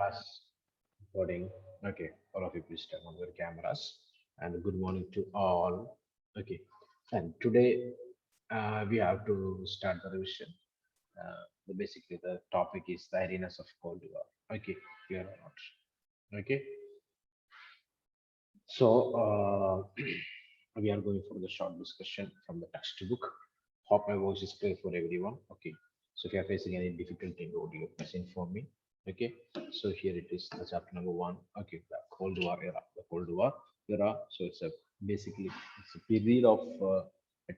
Class recording. Okay, all of you please turn on your cameras and good morning to all. Okay, and today we have to start the revision. Basically, the topic is the arenas of Cold War. Okay, here or not. Okay, so we are going for the short discussion from the textbook. Hope my voice is clear for everyone. Okay, so if you are facing any difficulty in the audio, please inform me. Okay, so here it is, the chapter number one. Okay, the Cold War era. The Cold War era. So it's a basically it's a period of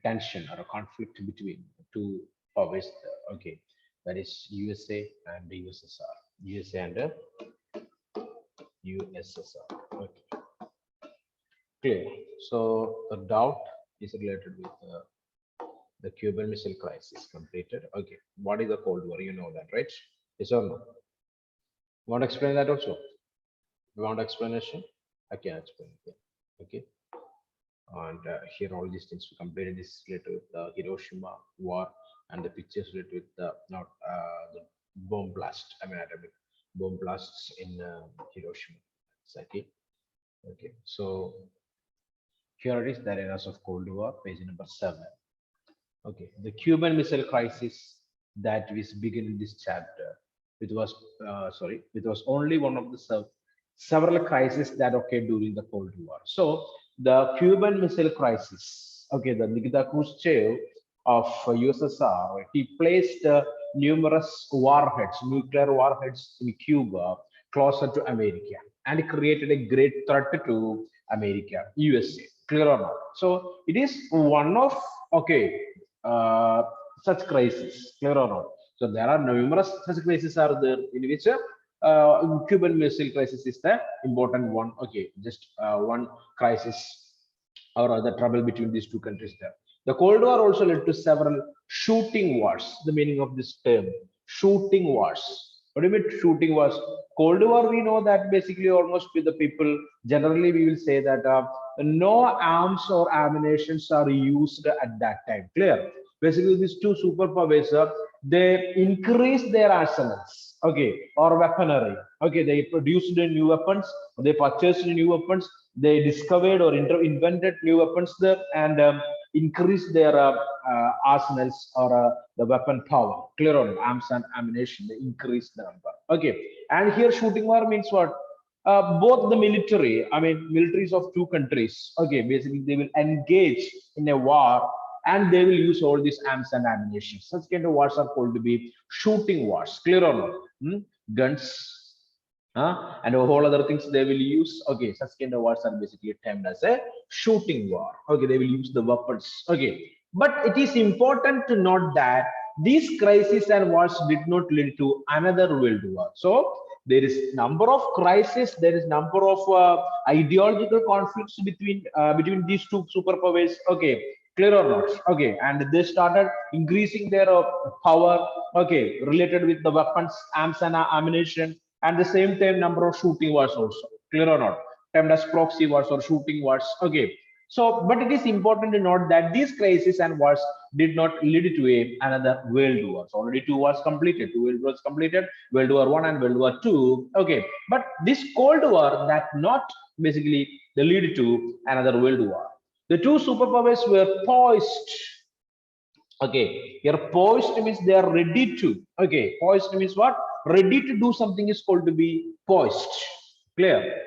tension or a conflict between two powers. Okay, that is USA and the USSR. USA and USSR. Okay, clear. So the doubt is related with the Cuban Missile Crisis completed. Okay, what is the Cold War? You know that, right? Yes or no? You want to explain that also? You want explanation? I can explain it. Okay, and here all these things we completed is related with the Hiroshima war and the pictures related with the not the bomb blast. I mean, atomic bomb blasts in Hiroshima. Okay. Okay. So here it is, the arenas of Cold War, page number 7. Okay, the Cuban Missile Crisis that we begin in this chapter. It was it was only one of the several crises that occurred during the Cold War. So the Cuban Missile Crisis. Okay, the Nikita Khrushchev of USSR, he placed numerous warheads, nuclear warheads in Cuba closer to America, and created a great threat to America, USA. Clear or not? So it is one of okay uh, such crises, clear or not? So there are numerous such crises are there in which Cuban Missile Crisis is the important one. Okay, just one crisis or the trouble between these two countries there. The Cold War also led to several shooting wars. The meaning of this term, shooting wars. What do you mean shooting wars? Cold War, we know that basically almost with the people, generally we will say that no arms or ammunitions are used at that time. Clear? Basically, these two superpowers, they increase their arsenals, okay, or weaponry. Okay, they produced new weapons, they purchased new weapons, they discovered or invented new weapons there, and increased their arsenals or the weapon power. Clear on arms and ammunition, they increase the number. Okay, and here shooting war means what? Both the military, I mean, militaries of two countries, okay, basically they will engage in a war and they will use all these arms and ammunition. Such kind of wars are called to be shooting wars. Clear or not? Guns, and a whole other things they will use. Okay, such kind of wars are basically termed as a shooting war. Okay, they will use the weapons. Okay, but it is important to note that these crises and wars did not lead to another world war. So there is number of crises, there is number of ideological conflicts between these two superpowers. Okay, clear or not? Okay, and they started increasing their power. Okay, related with the weapons, arms and ammunition, and the same time number of shooting wars also. Clear or not? Termed as proxy wars or shooting wars. Okay, so but it is important to note that these crises and wars did not lead to another world war. So already two wars completed, two world wars completed, World War One and World War Two. Okay, but this Cold War that not basically the lead to another world war. The two superpowers were poised. Okay, here poised means they are ready to. Okay, poised means what? Ready to do something is called to be poised. Clear?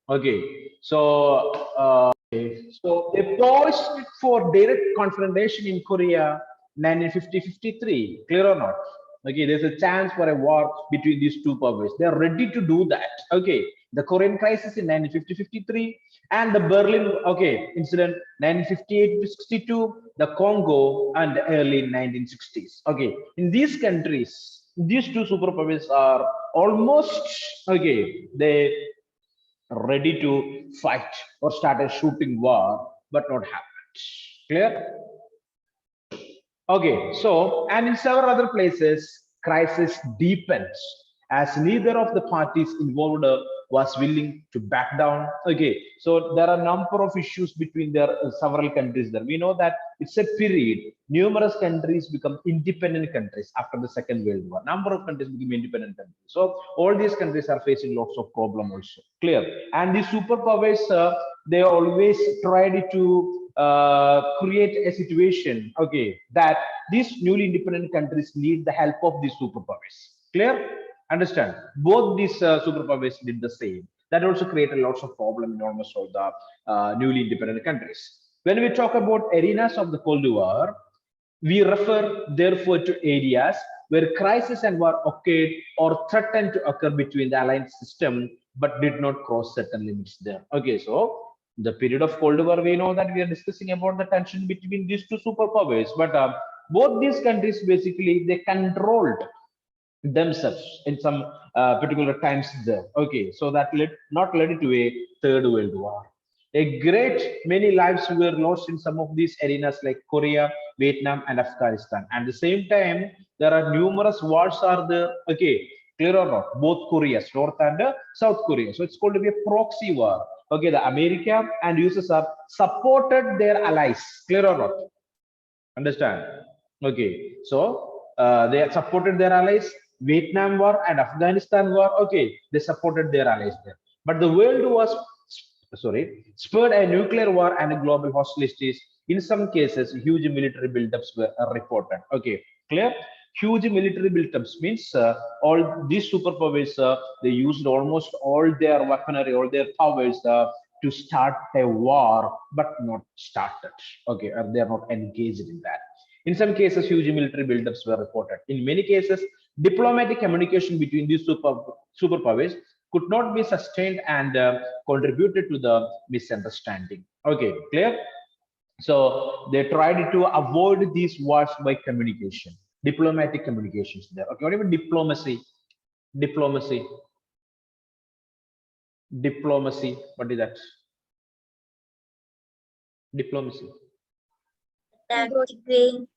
Okay, so so they poised for direct confrontation in Korea 1950-53. Clear or not? Okay, there's a chance for a war between these two powers. They're ready to do that. Okay, the Korean crisis in 1950-53 and the Berlin incident 1958-62, the Congo and the early 1960s. Okay, in these countries, these two superpowers are almost they ready to fight or start a shooting war, but not happened. Clear? Okay, so and in several other places, crisis deepens as neither of the parties involved was willing to back down. Okay, so there are a number of issues between their several countries there. We know that it's a period. Numerous countries become independent countries after the Second World War. Number of countries become independent countries. So all these countries are facing lots of problem also. Clear. And the superpowers, they always tried to create a situation, okay, that these newly independent countries need the help of these superpowers. Clear? Understand? Both these superpowers did the same. That also created lots of problem in almost all the newly independent countries. When we talk about arenas of the Cold War, we refer therefore to areas where crisis and war occurred or threatened to occur between the allied system but did not cross certain limits there. Okay, so the period of Cold War, we know that we are discussing about the tension between these two superpowers, but both these countries basically they controlled themselves in some particular times there. Okay, so that led not led to a third world war. A great many lives were lost in some of these arenas like Korea, Vietnam, and Afghanistan. And at the same time, there are numerous wars are there. Okay, clear or not? Both Koreas, North and South Korea. So it's called to be a proxy war. Okay, the America and USSR supported their allies. Clear or not? Understand? Okay, so they supported their allies. Vietnam War and Afghanistan War. Okay, they supported their allies there. But the world was spurred a nuclear war and a global hostilities. In some cases, huge military buildups were reported. Okay, clear? Huge military buildups means all these superpowers they used almost all their weaponry, all their powers to start a war, but not started. Okay, or they are not engaged in that. In some cases, huge military buildups were reported. In many cases, diplomatic communication between these superpowers could not be sustained and contributed to the misunderstanding. Okay, clear? So they tried to avoid these wars by communication, diplomatic communications there. Okay, what about diplomacy? Diplomacy. Diplomacy. What is that? Diplomacy. Tactical.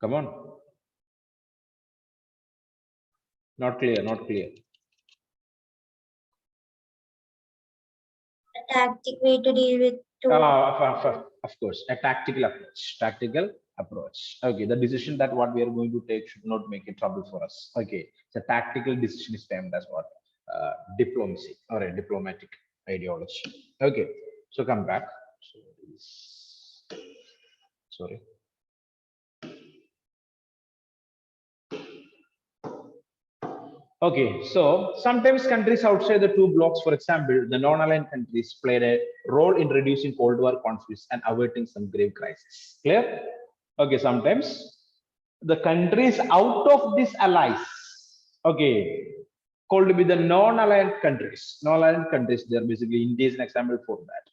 Come on. Not clear, not clear. A tactic way to deal with two. Of course, a tactical approach. Tactical approach. Okay, the decision that what we are going to take should not make a trouble for us. Okay, so tactical decision is termed as what? Diplomacy or a diplomatic ideology. Okay, so come back. Sorry. Okay, so sometimes countries outside the two blocks, for example, the non-aligned countries played a role in reducing Cold War conflicts and averting some grave crises. Clear? Okay, sometimes the countries out of these allies, okay, called to be the non-aligned countries. Non-aligned countries, they are basically India is an example for that.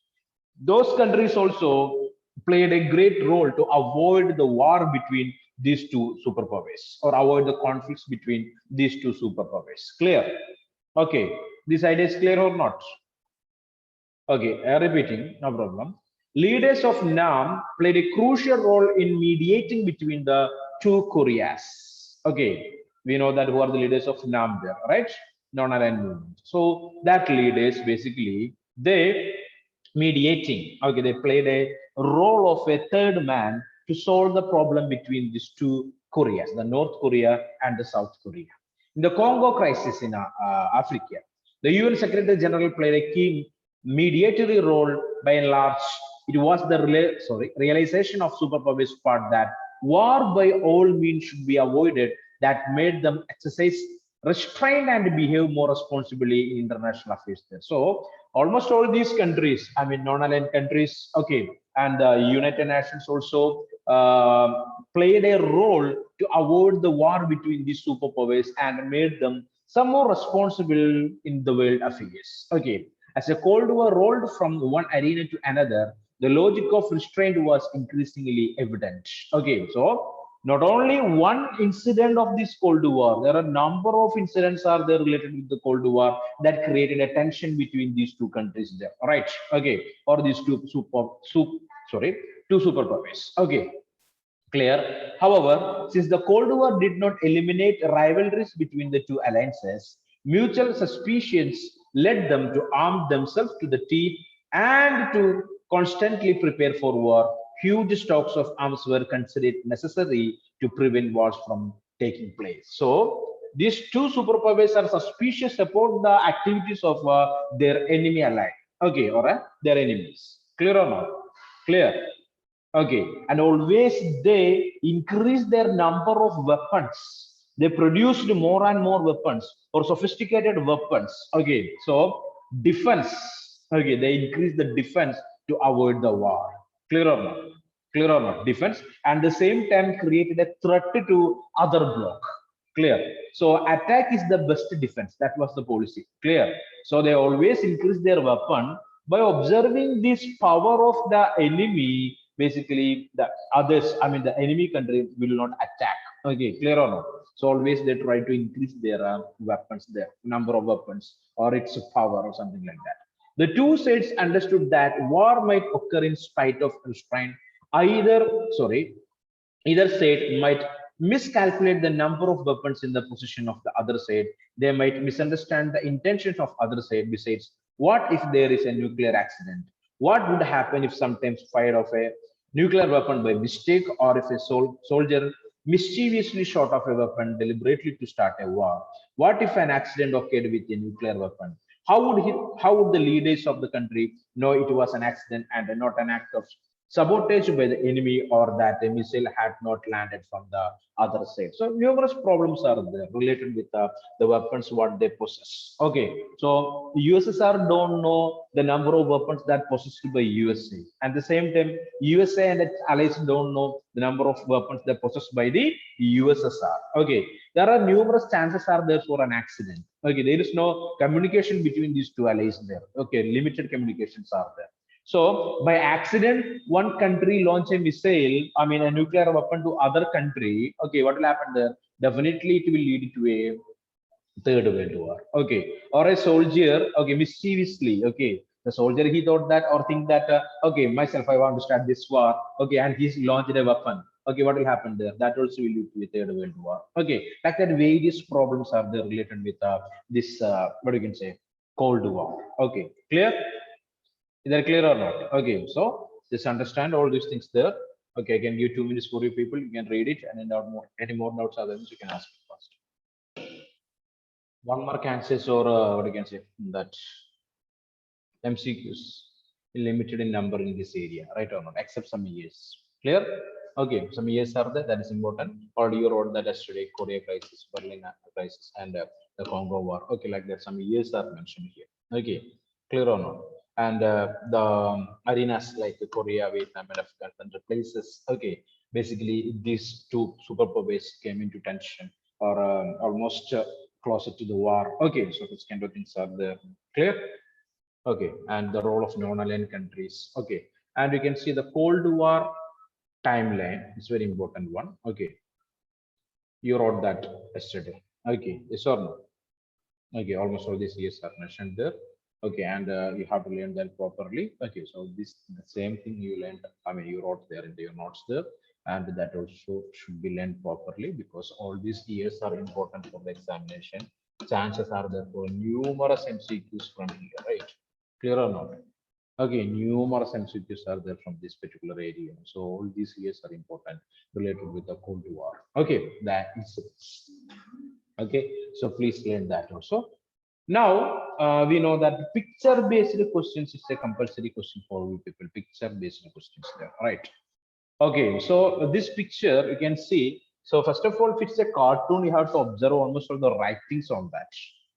Those countries also played a great role to avoid the war between these two superpowers or avoid the conflicts between these two superpowers. Clear? Okay, this idea is clear or not? Okay, repeating, no problem. Leaders of NAM played a crucial role in mediating between the two Koreas. Okay, we know that who are the leaders of NAM there, right? Non-aligned movement. So that leaders basically they mediating. Okay, they played a role of a third man to solve the problem between these two Koreas, the North Korea and the South Korea. In the Congo crisis in Africa, the UN Secretary General played a key mediatory role by and large. It was the realization of superpowers part that war by all means should be avoided that made them exercise restraint and behave more responsibly in international affairs there. So almost all these countries, I mean non-aligned countries, okay, and the United Nations also played a role to avoid the war between these superpowers and made them some more responsible in the world affairs. Okay, as a Cold War rolled from one arena to another, the logic of restraint was increasingly evident. Okay, so not only one incident of this Cold War, there are a number of incidents are there related with the Cold War that created a tension between these two countries there, right? Okay, or these two superpowers. Okay, Clear. However, since the Cold War did not eliminate rivalries between the two alliances, mutual suspicions led them to arm themselves to the teeth and to constantly prepare for war. Huge stocks of arms were considered necessary to prevent wars from taking place. So, these two superpowers are suspicious about the activities of their enemy ally. Okay, all right, their enemies. Clear or not? Clear. Okay, and always they increase their number of weapons. They produced more and more weapons or sophisticated weapons. Okay, so defense. Okay, they increase the defense to avoid the war. Clear or not? Clear or not? Defense, and the same time created a threat to other bloc. Clear. So attack is the best defense. That was the policy. Clear. So they always increase their weapon by observing this power of the enemy. Basically, the others, I mean, the enemy country will not attack. Okay, clear or not? So always they try to increase their weapons, their number of weapons, or its power, or something like that. The two sides understood that war might occur in spite of restraint. Either side might miscalculate the number of weapons in the position of the other side. They might misunderstand the intentions of other side. Besides, what if there is a nuclear accident? What would happen if sometimes fired off a nuclear weapon by mistake, or if a soldier mischievously shot off a weapon deliberately to start a war? What if an accident occurred with a nuclear weapon? How would the leaders of the country know it was an accident and not an act of sabotage by the enemy, or that a missile had not landed from the other side? So numerous problems are there related with the weapons what they possess. Okay, so USSR don't know the number of weapons that possessed by USA. At the same time, USA and its allies don't know the number of weapons that possessed by the USSR. Okay, there are numerous chances are there for an accident. Okay, there is no communication between these two allies there. Okay, limited communications are there. So by accident, one country launch a missile, I mean a nuclear weapon to other country. Okay, what will happen there? Definitely it will lead to a third world war. Okay, or a soldier, okay, mischievously, okay, the soldier he thought that or think that okay, myself I want to start this war. Okay, and he's launched a weapon. Okay, what will happen there? That also will lead to a third world war. Okay, like that various problems are there related with this what you can say Cold War. Okay, clear? Is that clear or not? Okay, so just understand all these things there. Okay, I can give 2 minutes for you people. You can read it, and then any more doubts, other things you can ask first. One mark answers, or what you can say that MCQs limited in number in this area, right or not? Except some years. Clear? Okay, some years are there. That is important. Or you wrote that yesterday, Korea crisis, Berlin crisis, and the Congo war. Okay, like that. Some years are mentioned here. Okay, clear or not? And the arenas like Korea, Vietnam, and Afghanistan, and the places. Okay, basically these two superpowers came into tension, or almost closer to the war. Okay, so this kind of things are there. Clear? Okay, and the role of non-aligned countries. Okay, and you can see the Cold War timeline. It's very important one. Okay, you wrote that yesterday. Okay, yes or no? Okay, almost all these years are mentioned there. Okay, and you have to learn that properly. Okay, so this the same thing you learned. I mean, you wrote there in your notes there, and that also should be learned properly, because all these years are important for the examination. Chances are there for numerous MCQs from here, right? Clear or not? Okay, numerous MCQs are there from this particular area. So all these years are important related with the Cold War. Okay, that is it. Okay, so please learn that also. Now we know that picture-based questions is a compulsory question for you people. Picture-based questions there, right? Okay, so this picture you can see. So first of all, if it's a cartoon, you have to observe almost all the writings on that.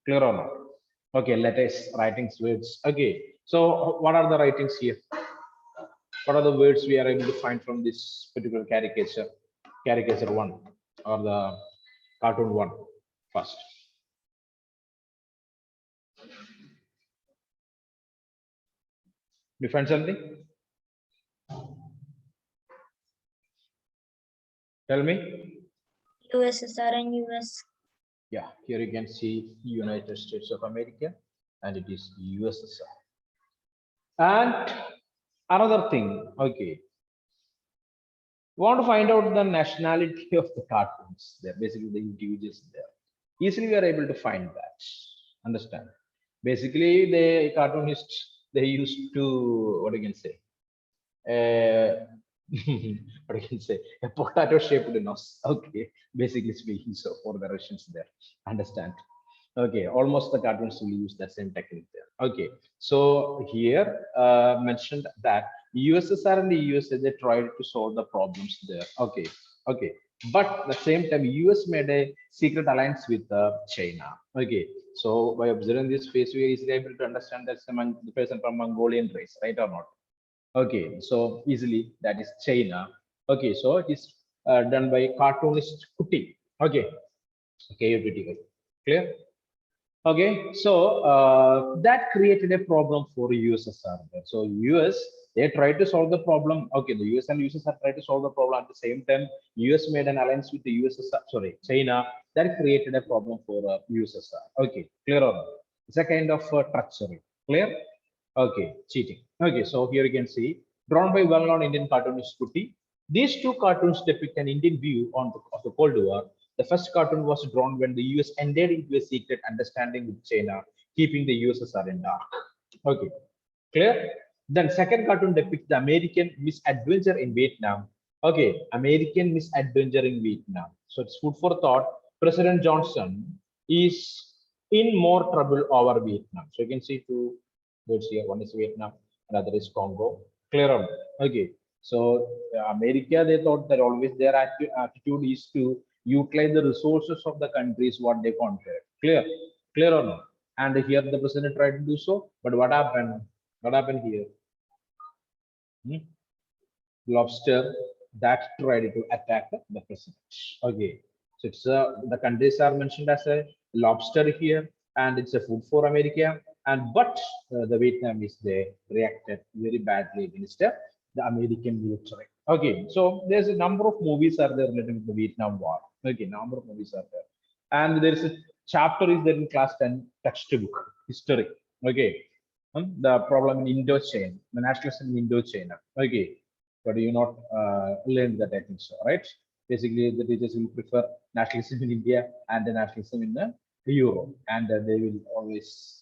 Clear or not? Okay, letters, writings, words. Okay, so what are the writings here? What are the words we are able to find from this particular caricature? Caricature one, or the cartoon one first. You find something? Tell me. USSR and US. Yeah, here you can see United States of America, and it is USSR. And another thing, okay, Want to find out the nationality of the cartoons. They're basically the individuals there. Easily we are able to find that. Understand? Basically, the cartoonists they used to what you can say. Uh, what you can say a potato shaped nose. Okay, basically speaking, so for the Russians there. Understand? Okay, almost the cartoons will use that same technique there. Okay, so here mentioned that USSR and the USA they tried to solve the problems there. Okay, okay, but at the same time US made a secret alliance with China. Okay, so by observing this phase, we are able to understand that the person from Mongolian race, right or not? Okay, so easily that is China. Okay, so it is done by cartoonist Kuti. Okay, okay, clear. Okay, so that created a problem for USSR. So US they tried to solve the problem. Okay, the US and USSR tried to solve the problem at the same time. US made an alliance with the USSR. Sorry, China. That created a problem for USSR. Okay, clear or not? It's a kind of treachery. Clear? Okay, cheating. Okay, so here you can see drawn by well-known Indian cartoonist Kuti. These two cartoons depict an Indian view on of the Cold War. The first cartoon was drawn when the US entered into a secret understanding with China, keeping the USSR in dark. Okay, clear? Then second cartoon depicts the American misadventure in Vietnam. Okay, American misadventure in Vietnam. So it's food for thought. President Johnson is in more trouble over Vietnam. So you can see two words here. One is Vietnam, another is Congo. Clear on? Okay. So America, they thought that always their attitude is to utilize the resources of the countries what they conquered. Clear? Clear or not? And here the president tried to do so, but what happened? What happened here? Hmm? Lobster that tried to attack the president. Okay, so it's the countries are mentioned as a lobster here, and it's a food for America. And but the Vietnamese they reacted very badly against the American military. Okay, so there's a number of movies are there related to the Vietnam War. Okay, number of movies are there, and there's a chapter is there in class 10 textbook history. Okay, the problem in Indochina, the nationalism in Indochina. Okay, but you not learn that, I think so, right? Basically, the teachers will prefer nationalism in India and the nationalism in the Europe, and they will always.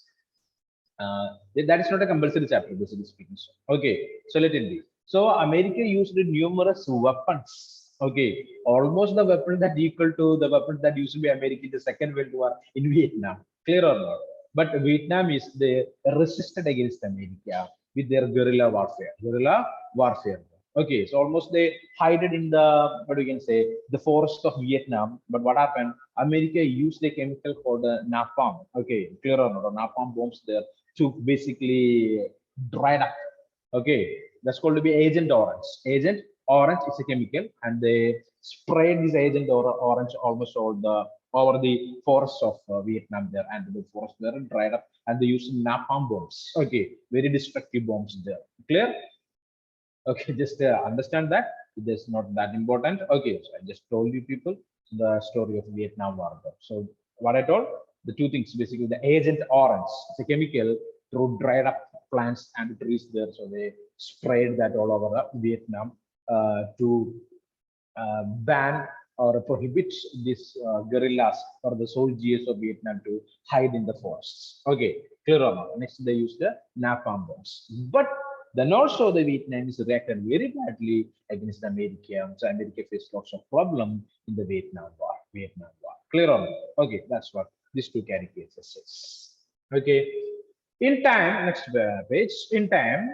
That is not a compulsory chapter, basically speaking. So, okay, so let it be. So America used numerous weapons. Okay, almost the weapons that equal to the weapons that used to be America in the Second World War in Vietnam. Clear or not? But Vietnam is they resisted against America with their guerrilla warfare. Guerrilla warfare. Okay, so almost they hide it in the what we can say the forest of Vietnam. But what happened? America used a chemical called napalm. Okay, clear or not? Napalm bombs there to basically dried up. Okay, that's called to be Agent Orange. Agent Orange is a chemical, and they sprayed this Agent Orange almost all the over the forests of Vietnam there, and the forest were dried up, and they used napalm bombs. Okay, very destructive bombs there. Clear? Okay, just understand that it is not that important. Okay, so I just told you people the story of Vietnam War. So what I told, the two things basically the Agent Orange, it's a chemical through dried up plants and trees there. So they sprayed that all over Vietnam to ban or prohibit these guerrillas or the soldiers of Vietnam to hide in the forests. Okay, clear or not? Next, they used the napalm bombs. But then also the Vietnamese reacted very badly against America. So America faced lots of problem in the Vietnam War. Vietnam War. Clear or not? Okay, that's what these two caricatures says. Okay. In time, next page. In time,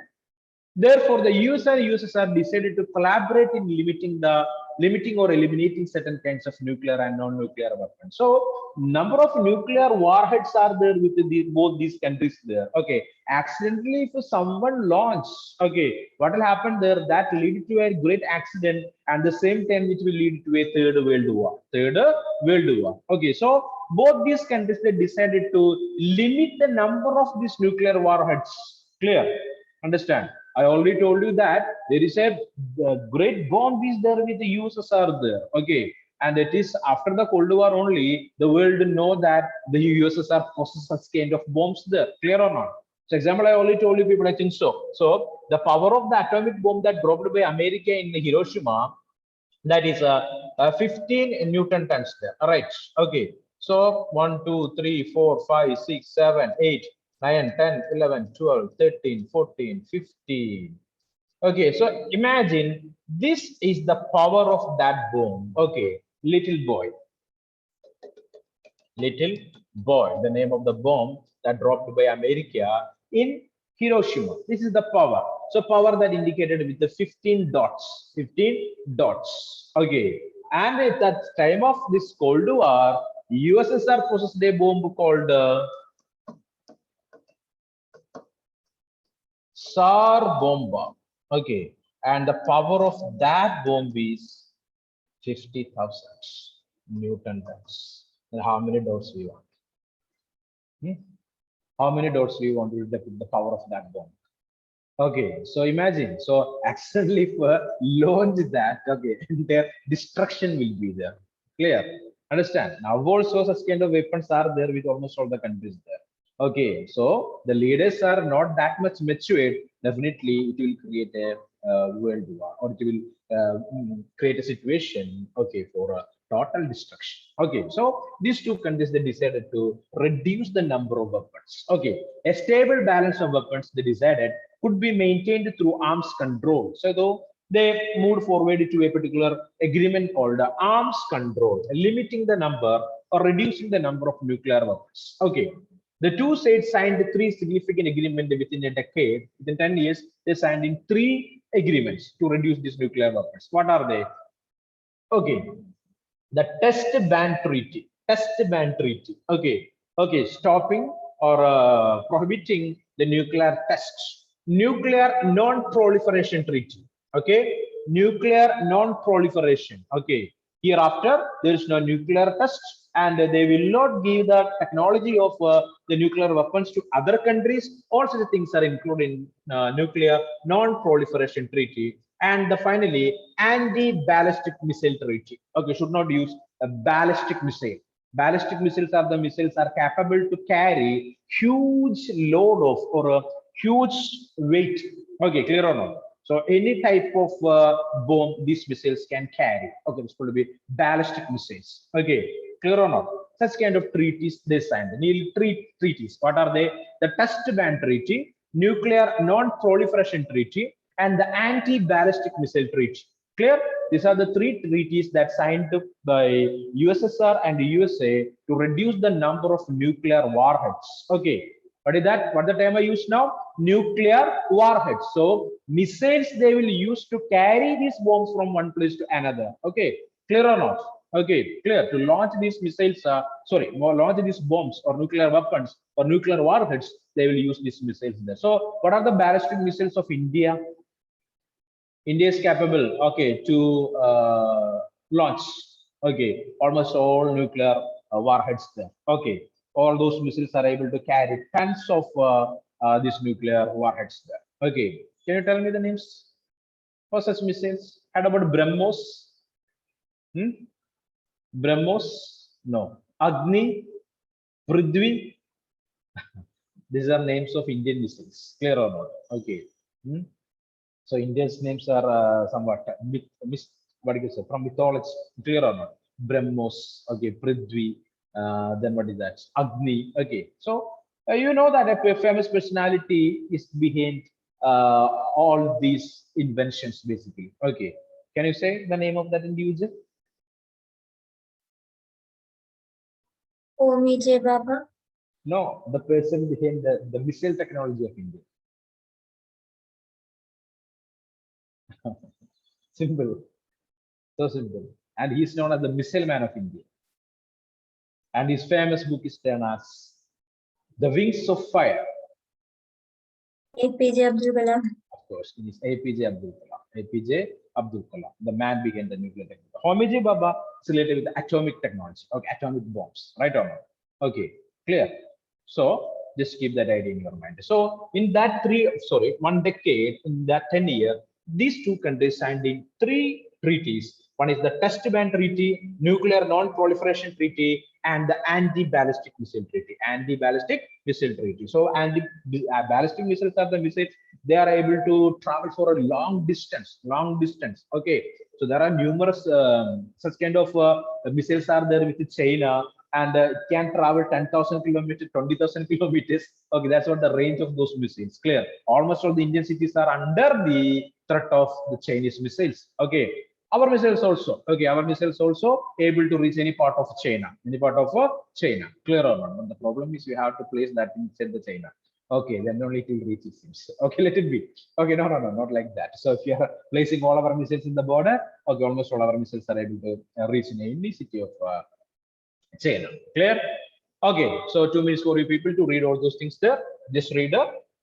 therefore, the US and USSR decided to collaborate in limiting or eliminating certain kinds of nuclear and non-nuclear weapons. So, number of nuclear warheads are there with both these countries there. Okay, accidentally, if someone launch, okay, what will happen there? That lead to a great accident, and the same time which will lead to a third world war. Third world war. Okay, so both these countries they decided to limit the number of these nuclear warheads. Clear? Understand? I already told you that there is a great bomb is there with the USSR there. Okay, and it is after the Cold War only the world know that the USSR possesses such kind of bombs there. Clear or not? So, example, I already told you people. I think so. So, the power of the atomic bomb that dropped by America in Hiroshima That is 15 Newton tons there. All right. Okay. So 1, 2, 3, 4, 5, 6, 7, 8, 9, 10, 11, 12, 13, 14, 15. Okay. So imagine this is the power of that bomb. Okay. Little boy. Little boy, the name of the bomb that dropped by America in Hiroshima. This is the power. So power that indicated with the 15 dots. 15 dots. Okay. And at that time of this Cold War, USSR possessed a bomb called Tsar bomba. Okay. And the power of that bomb is 50,000 Newton tons. And how many dots we want? How many dots do you want to detect the power of that bomb? Okay, so imagine, so accidentally if launch that, okay, their destruction will be there. Clear? Understand? Now also such kind of weapons are there with almost all the countries there. Okay, so the leaders are not that much matured. Definitely, it will create a world war, or it will create a situation, okay, for a total destruction. Okay, so these two countries they decided to reduce the number of weapons. Okay, a stable balance of weapons they decided could be maintained through arms control. So though they moved forward to a particular agreement called arms control, limiting the number or reducing the number of nuclear weapons. Okay. The two sides signed three significant agreements within a decade. Within 10 years, they signed in three agreements to reduce these nuclear weapons. What are they? Okay. The test ban treaty. Test ban treaty. Okay. Okay. Stopping or prohibiting the nuclear tests. Nuclear non-proliferation treaty. Okay. Nuclear non-proliferation. Okay. Hereafter, there is no nuclear tests, and they will not give the technology of the nuclear weapons to other countries. All such things are included in nuclear non-proliferation treaty. And finally, anti-ballistic missile treaty. Okay, should not use a ballistic missile. Ballistic missiles are the missiles are capable to carry huge load of or a huge weight. Okay, clear or not? So any type of bomb these missiles can carry. Okay, it's going to be ballistic missiles. Okay, clear or not? Such kind of treaties they signed. Nearly three treaties. What are they? The Test Ban Treaty, Nuclear Non-Proliferation Treaty, and the Anti-Ballistic Missile Treaty. Clear? These are the three treaties that signed by USSR and USA to reduce the number of nuclear warheads. Okay. What is that? What the term I use now? Nuclear warheads. So missiles they will use to carry these bombs from one place to another. Okay. Clear or not? Okay, clear. To launch these missiles, launch these bombs or nuclear weapons or nuclear warheads, they will use these missiles there. So, what are the ballistic missiles of India? India is capable, okay, to launch, okay, almost all nuclear warheads there. Okay, all those missiles are able to carry tons of these nuclear warheads there. Okay, can you tell me the names for such missiles? How about BrahMos? BrahMos? No. Agni, Prithvi. These are names of Indian missiles. Clear or not? Okay. So India's names are somewhat what do you say from mythology? Clear or not? BrahMos. Okay. Prithvi. Then what is that? Agni. Okay. So you know that a famous personality is behind all these inventions, basically. Okay. Can you say the name of that individual? Homi J. Baba. No, the person behind the missile technology of India. Simple, so simple. And he's known as the missile man of India. And his famous book is known as The Wings of Fire. APJ Abdul Kalam. Of course, it is APJ Abdul Kalam. APJ Abdul Kalam, the man behind the nuclear technology. Homi J. Baba is related with the atomic technology, okay, atomic bombs, right or not? Okay, clear. So just keep that idea in your mind. So in that 1 decade, in that 10 years, these two countries signed in three treaties One is the Test Ban Treaty, Nuclear Non-Proliferation Treaty, and the Anti-Ballistic Missile Treaty. Anti-Ballistic Missile Treaty. So, ballistic missiles are the missiles, they are able to travel for a long distance. Okay. So there are numerous such kind of missiles are there with China, and can travel 10,000 kilometers, 20,000 kilometers. Okay, that's what the range of those missiles. Clear. Almost all the Indian cities are under the threat of the Chinese missiles. Okay. Our missiles also. Okay, our missiles also able to reach any part of China. Clear or not? But the problem is we have to place that inside the China. Okay, then only it will reach, it seems. Okay, let it be. Okay, no, not like that. So if you are placing all our missiles in the border, okay, almost all our missiles are able to reach in any city of China. Clear? Okay, so 2 minutes for you people to read all those things there. Just read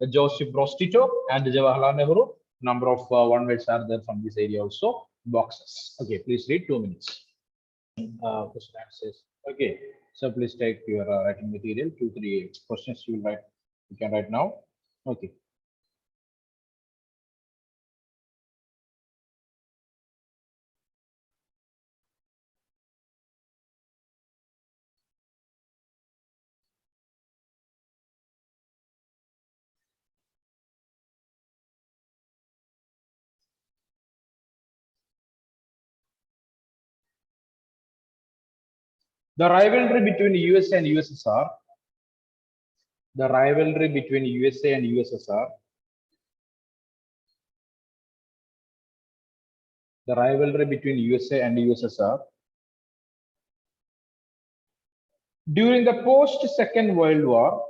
the Joseph Broz Tito and Jawaharlal Nehru. Number of one words are there from this area also. Boxes. Okay, please read 2 minutes. Question answers. Okay, so please take your writing material. 2, 3 questions you will write. You can write now. Okay. The rivalry between USA and USSR. The rivalry between USA and USSR. The rivalry between USA and USSR. During the post-Second World War.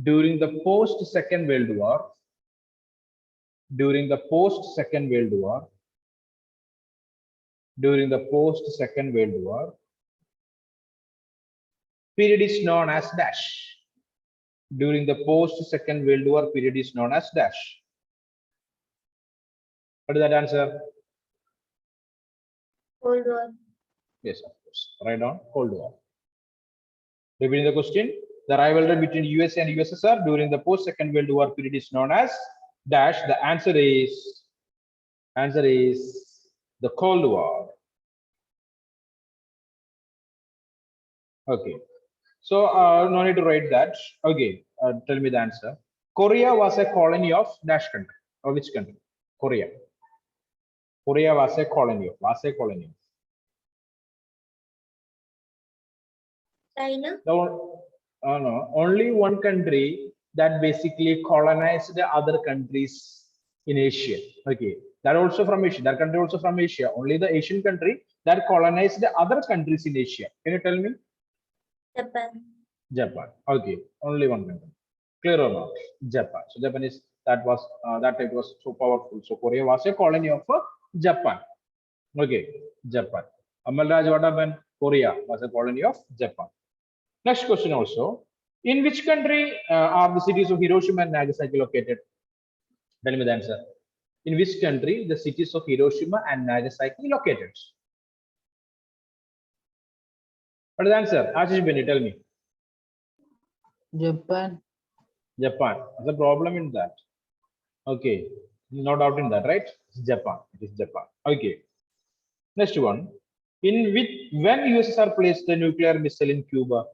During the post-Second World War. During the post-Second World War. During the post-Second World War. Period is known as dash. During the post-Second World War period is known as dash. What is that answer? Cold War. Yes, of course. Write down Cold War. Repeating the question. The rivalry between USA and USSR during the post-Second World War period is known as dash. The answer is the Cold War. Okay. So no need to write that. Okay. Tell me the answer. Korea was a colony of dash country. Or which country? Korea. Korea was a colony of. China. No, no, only one country that basically colonized the other countries in Asia. Okay, that also from Asia. That country also from Asia. Only the Asian country that colonized the other countries in Asia. Can you tell me? Japan. Japan. Okay, only one country. Clear or not? Japan. So Japanese that it was so powerful. So Korea was a colony of Japan. Okay, Japan. Amal Raj, what happened? Korea was a colony of Japan. Next question also. In which country are the cities of Hiroshima and Nagasaki located? Tell me the answer. In which country the cities of Hiroshima and Nagasaki located? What is the answer? Ashish Beni, tell me. Japan. Japan. There's a problem in that. Okay. No doubt in that, right? It's Japan. It is Japan. Okay. Next one. When USSR placed the nuclear missile in Cuba?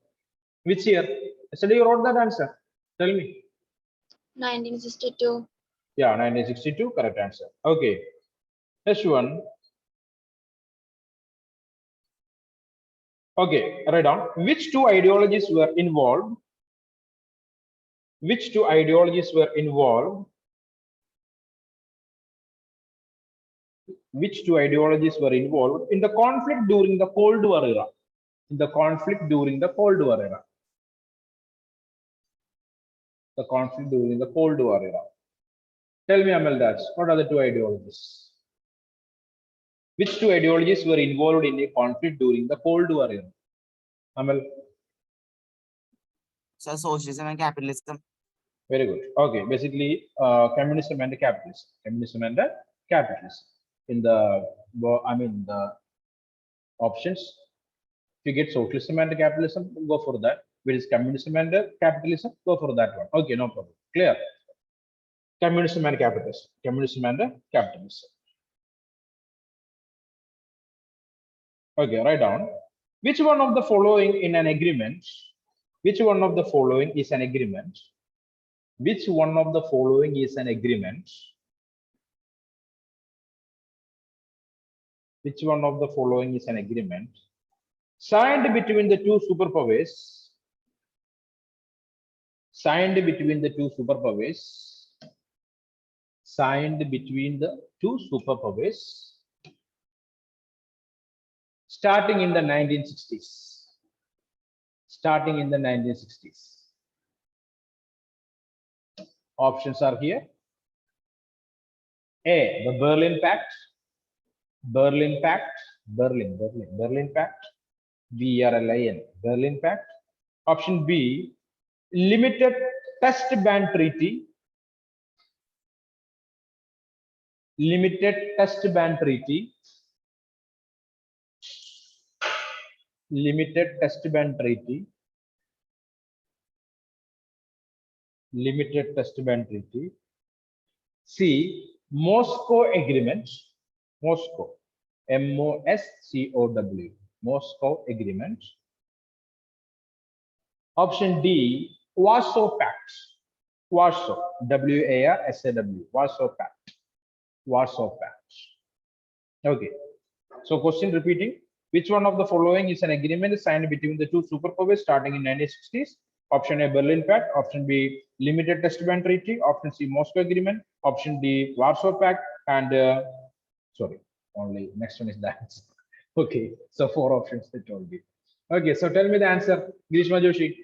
Which year? Yesterday you wrote that answer. Tell me. 1962. Yeah, 1962. Correct answer. Okay. Next one. Okay, write down. Which two ideologies were involved? Which two ideologies were involved? Which two ideologies were involved in the conflict during the Cold War era? In the conflict during the Cold War era. The conflict during the Cold War era. Tell me, Amal Daj, what are the two ideologies? Which two ideologies were involved in a conflict during the Cold War era? Amal? So socialism and capitalism. Very good. Okay, basically communism and capitalism. Communism and capitalism. In the, the options, if you get socialism and capitalism, go for that. Which is communism and capitalism, go for that one. Okay, no problem. Clear? Communism and capitalism. Communism and capitalism. Okay, write down. Which one of the following in an agreement? Which one of the following is an agreement? Which one of the following is an agreement? Which one of the following is an agreement signed between the two superpowers? Signed between the two superpowers. Signed between the two superpowers. Starting in the 1960s. Starting in the 1960s. Options are here. A, the Berlin Pact. Berlin Pact. Berlin Pact. BRLIN. Berlin Pact. Option B, Limited Test Ban Treaty. Limited Test Ban Treaty. Limited Test Ban Treaty. Limited Test Ban Treaty. C, Moscow Agreement. Moscow. MOSCOW. Moscow Agreement. Option D, Warsaw Pact. Warsaw. WARSAW. Warsaw Pact. Warsaw Pact. Okay. So question repeating. Which one of the following is an agreement signed between the two superpowers starting in 1960s? Option A, Berlin Pact. Option B, Limited Test Ban Treaty. Option C, Moscow Agreement. Option D, Warsaw Pact. And sorry, only next one is the answer. Okay, so 4 options I told you. Okay, so tell me the answer, Grishma Joshi.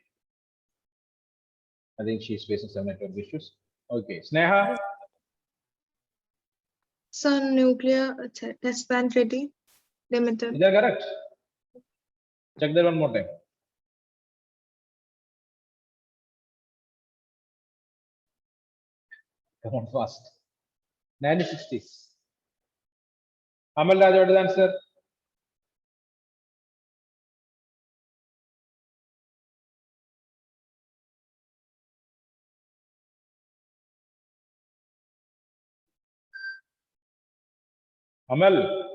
I think she's facing some network issues. Okay, Sneha. So nuclear test ban treaty limited. Is that correct? Check that one more time. Come on, fast. 1960s. Amal Raj, what is the answer? Amal.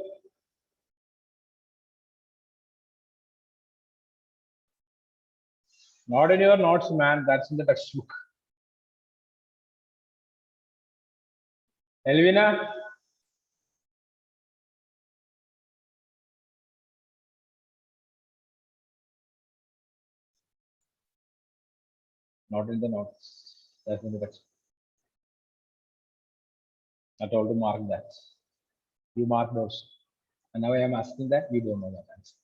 Not in your notes, man. That's in the textbook. Elvina. Not in the notes. That's in the textbook. I told to mark that. You mark those. And now I am asking that you don't know that answer.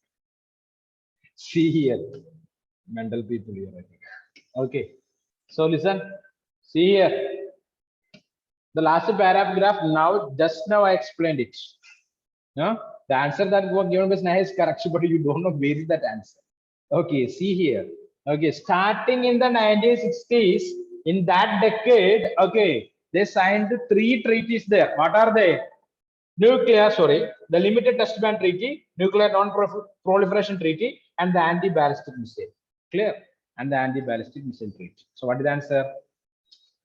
See here. Mental people here, I think. Okay. So listen. See here. The last paragraph now, just now I explained it. No? The answer that was given by Sneha is correct, but you don't know where is that answer. Okay, see here. Okay, starting in the 1960s, in that decade, okay, they signed 3 treaties there. What are they? The Limited Test Ban Treaty, Nuclear Non-Proliferation Treaty, and the Anti-Ballistic Missile. Clear? And the Anti-Ballistic Missile Treaty. So what is the answer?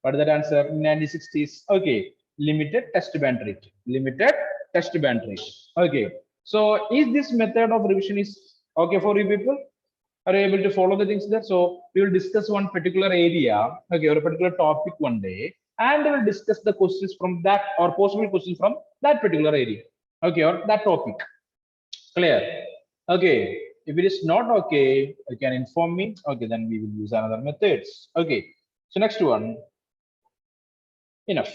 What is that answer? In 1960s. Okay, Limited Test Ban Treaty. Limited Test Ban Treaty. Okay. So is this method of revision is okay for you people? Are you able to follow the things there? So we will discuss one particular area, okay, or a particular topic one day, and we will discuss the questions from that or possible questions from that particular area, okay, or that topic. Clear? Okay. If it is not okay, you can inform me. Okay, then we will use another methods. Okay. So next one. Enough.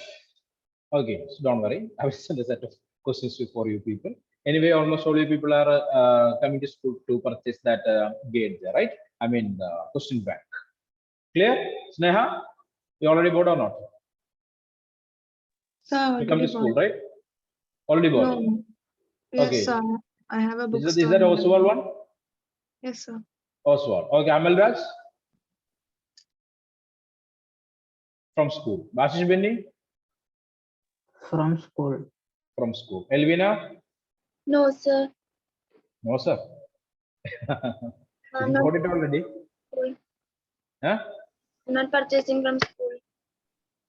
Okay, so don't worry. I will send a set of questions for you people. Anyway, almost all you people are coming to school to purchase that gate there, right? I mean, the question bank. Clear? Sneha, you already bought or not? Sir, You come to already school, bought. right? Already bought. No. Yes, Okay. sir. I have a book. Is that Oswald one? Yes, sir. Oswald. Okay, Amal Raj? From school. Bashish Benny? From school. From school. Elvina? No, sir. No, sir. I'm You not, bought it already? Huh? I'm not purchasing from school.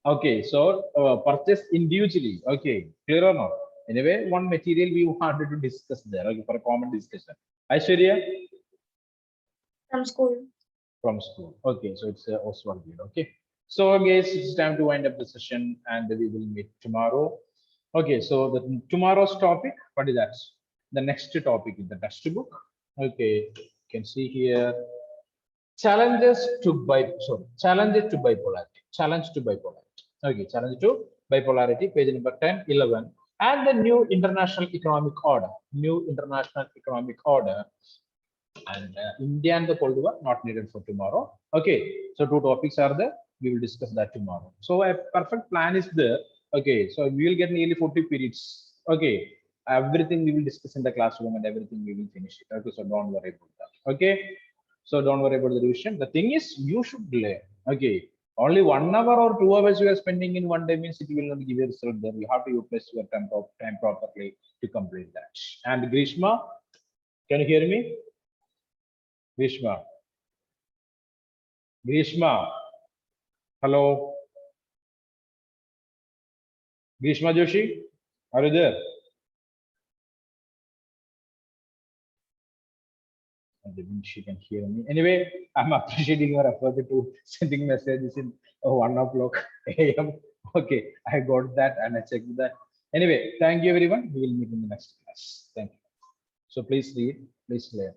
Okay, so purchase individually. Okay, clear or not? Anyway, one material we wanted to discuss there, okay, for a common discussion. Aishwarya? From school. From school. Okay, so it's Oswald. Okay. So guys, it's time to wind up the session and we will meet tomorrow. Okay, so the tomorrow's topic, what is that? The next topic is the textbook. Okay, you can see here challenges to challenges to bipolarity. Challenge to bipolarity. Okay, challenge to bipolarity, page number 10, 11, and the new international economic order. New international economic order. And India and the Cold War not needed for tomorrow. Okay, so two topics are there. We will discuss that tomorrow. So a perfect plan is there. Okay, so we will get nearly 40 periods. Okay, everything we will discuss in the classroom and everything we will finish it. Okay, so don't worry about that. Okay, so don't worry about the revision. The thing is, you should learn. Okay, only 1 hour or 2 hours you are spending in one day means it will not give you a result there. You have to utilize your time properly to complete that. And Grishma, can you hear me? Grishma. Grishma. Hello. Grishma Joshi, are you there? She can hear me. Anyway, I'm appreciating your effort to sending messages in 1 o'clock a.m. Okay, I got that and I checked that. Anyway, thank you everyone. We will meet in the next class. Thank you. So please read, please learn.